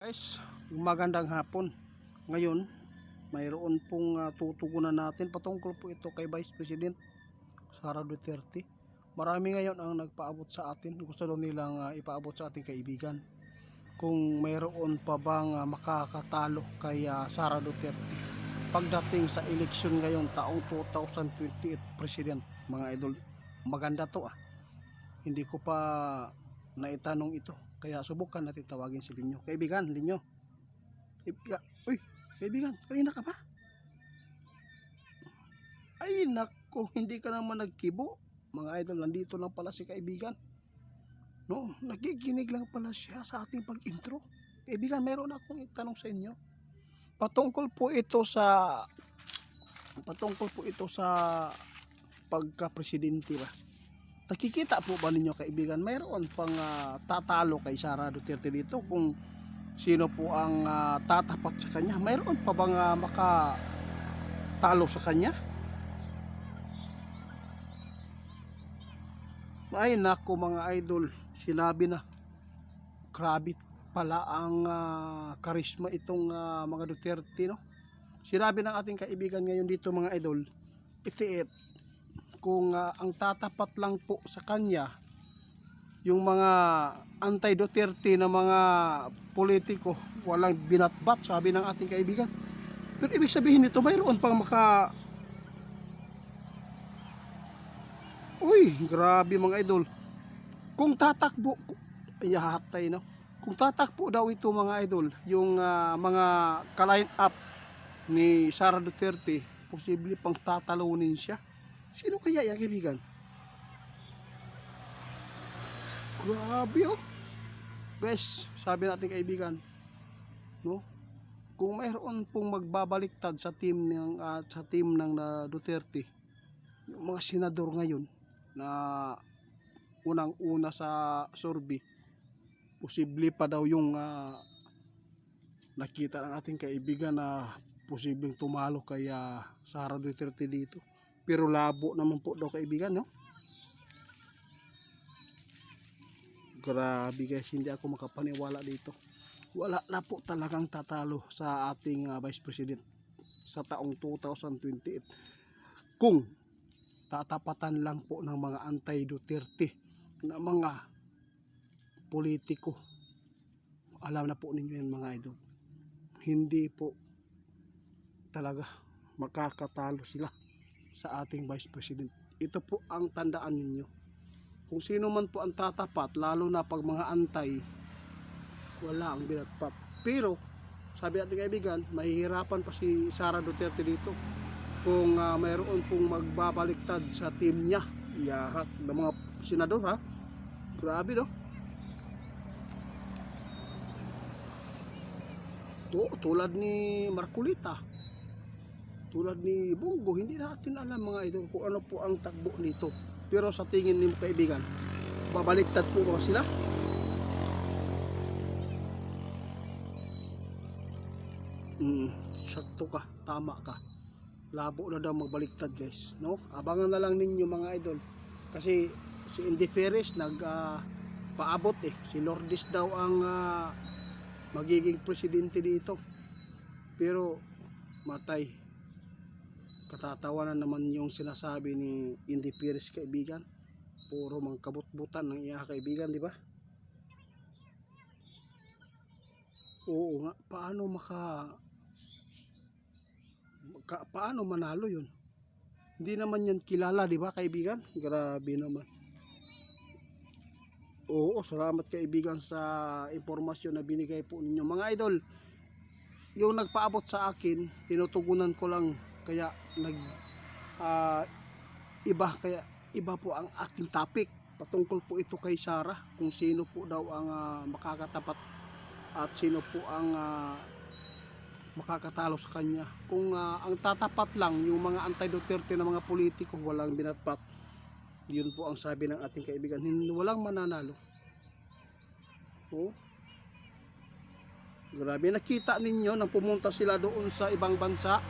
Guys, magandang hapon. Ngayon, mayroon pong tutugunan natin patungkol po ito kay Vice President Sara Duterte. Marami ngayon ang nagpaabot sa atin. Gusto daw nilang ipaabot sa ating kaibigan kung mayroon pa bang makakatalo kay Sara Duterte pagdating sa eleksyon ngayon taong 2028 President. Mga idol, maganda to. Hindi ko pa naitanong ito. Kaya subukan natin tawagin si Linyo. Kaibigan, Linyo. Kaibigan. Uy, kaibigan, kanina ka pa? Ay, nako, hindi ka naman nagkibo. Mga idol, nandito lang pala si kaibigan. No, nagiginig lang pala siya sa ating pag-intro. Kaibigan, meron akong itanong sa inyo. Patungkol po ito sa pagka-presidente ba? Nakikita po ba ninyo kaibigan, mayroon pang tatalo kay Sara Duterte dito kung sino po ang tatapat sa kanya? Mayroon pa bang makatalo sa kanya? Ay nako mga idol, sinabi na. Grabe pala ang karisma itong mga Duterte, no? Sinabi ng ating kaibigan ngayon dito mga idol, itiit kung ang tatapat lang po sa kanya yung mga anti-Duterte na mga politiko, walang binatbat, sabi ng ating kaibigan. Pero ibig sabihin nito, mayroon pang uy, grabe mga idol. Kung tatakbo, iyahatay, no? Kung tatakbo daw ito mga idol, yung mga ka-line up ni Sara Duterte, posible pang tatalunin siya. Sino kaya yan kaibigan? Grabe oh. Guys, sabi natin kaibigan, no? Kung mayroon pong magbabaliktad sa team ng Duterte, yung mga senador ngayon na unang-una sa survey, posible pa daw yung nakita ng ating kaibigan na posibleng tumalo kay Sara Duterte dito. Pero labo naman po daw kaibigan, no? Grabe guys, hindi ako makapaniwala dito. Wala na po talagang tatalo sa ating Vice President sa taong 2028 kung tatapatan lang po ng mga anti-Duterte na mga politiko. Alam na po ninyo yan mga idol, hindi po talaga makakatalo sila sa ating Vice President. Ito po ang tandaan ninyo. Kung sino man po ang tatapat, lalo na pag mga antay, wala ang binatpat. Pero sabi natin kaibigan, mahihirapan pa si Sara Duterte dito kung mayroon pong magbabaliktad sa team niya. Iyahat ng mga senador, ha? Grabe, no? Tulad ni Marcolita, tulad ni Bongo, hindi natin alam mga idol kung ano po ang takbo nito. Pero sa tingin ni kaibigan, babaliktad po ba sila? Sakto ka, tama ka. Labo na daw magbaliktad guys, no? Abangan na lang ninyo mga idol. Kasi si Indy Ferris paabot si Lourdes daw ang magiging presidente dito. Pero matay. Katatawanan naman yung sinasabi ni Indy Ferris kaibigan. Puro mga kabutbutan ng iya kaibigan, di ba? Oo nga, paano manalo yun? Hindi naman yan kilala, di ba kaibigan? Grabe naman. Oo, salamat kaibigan sa impormasyon na binigay po ninyo. Mga idol, yung nagpaabot sa akin, tinutugunan ko lang, kaya iba po ang ating topic. Patungkol po ito kay Sara, kung sino po daw ang makakatapat at sino po ang makakatalo sa kanya. Kung ang tatapat lang yung mga anti-Duterte na mga politiko, walang binatpat, yun po ang sabi ng ating kaibigan, walang mananalo. Oh, grabe, nakita ninyo nang pumunta sila doon sa ibang bansa,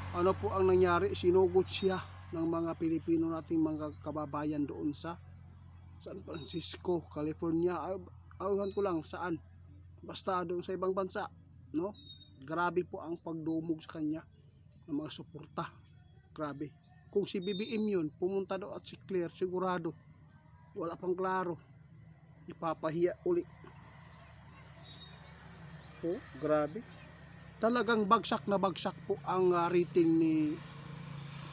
ano po ang nangyari? Sinugot siya ng mga Pilipino nating mga kababayan doon sa San Francisco, California. Awan ko lang saan. basta doon sa ibang bansa, no? Grabe po ang pagdumog sa kanya ng mga suporta. Grabe. Kung si BBM yun, pumunta daw at si Claire, sigurado, wala pang klaro, ipapahiya uli. Oh, grabe. Talagang bagsak na bagsak po ang rating ni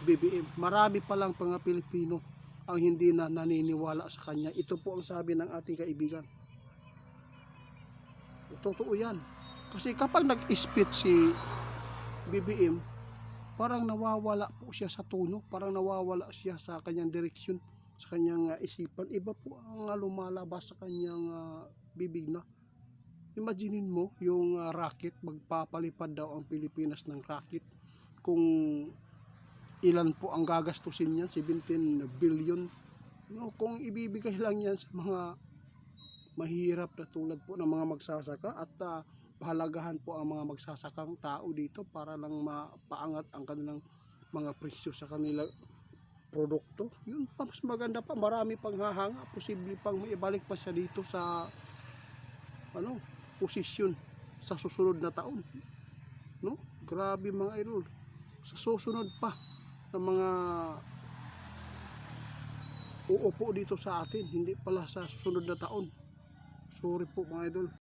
BBM. Marami pa lang mga Pilipino ang hindi na naniniwala sa kanya. Ito po ang sabi ng ating kaibigan. Totoo yan. Kasi kapag nag-speech si BBM, parang nawawala po siya sa tono, parang nawawala siya sa kanyang direksyon, sa kanyang isipan. Iba po ang lumalabas sa kanyang bibig na. Imaginin mo yung rocket, magpapalipad daw ang Pilipinas ng rocket. Kung ilan po ang gagastusin niyan, 17 billion. No, kung ibibigay lang yan sa mga mahirap na tulad po ng mga magsasaka at pahalagahan po ang mga magsasakang tao dito para lang mapaangat ang kanilang mga presyo sa kanilang produkto, yun pa mas maganda pa, marami pang hahanga, posible pang maibalik pa siya dito sa posisyon sa susunod na taon, no? Grabe mga idol, sa susunod pa ng mga uupo dito sa atin, hindi pala sa susunod na taon. Sorry po mga idol.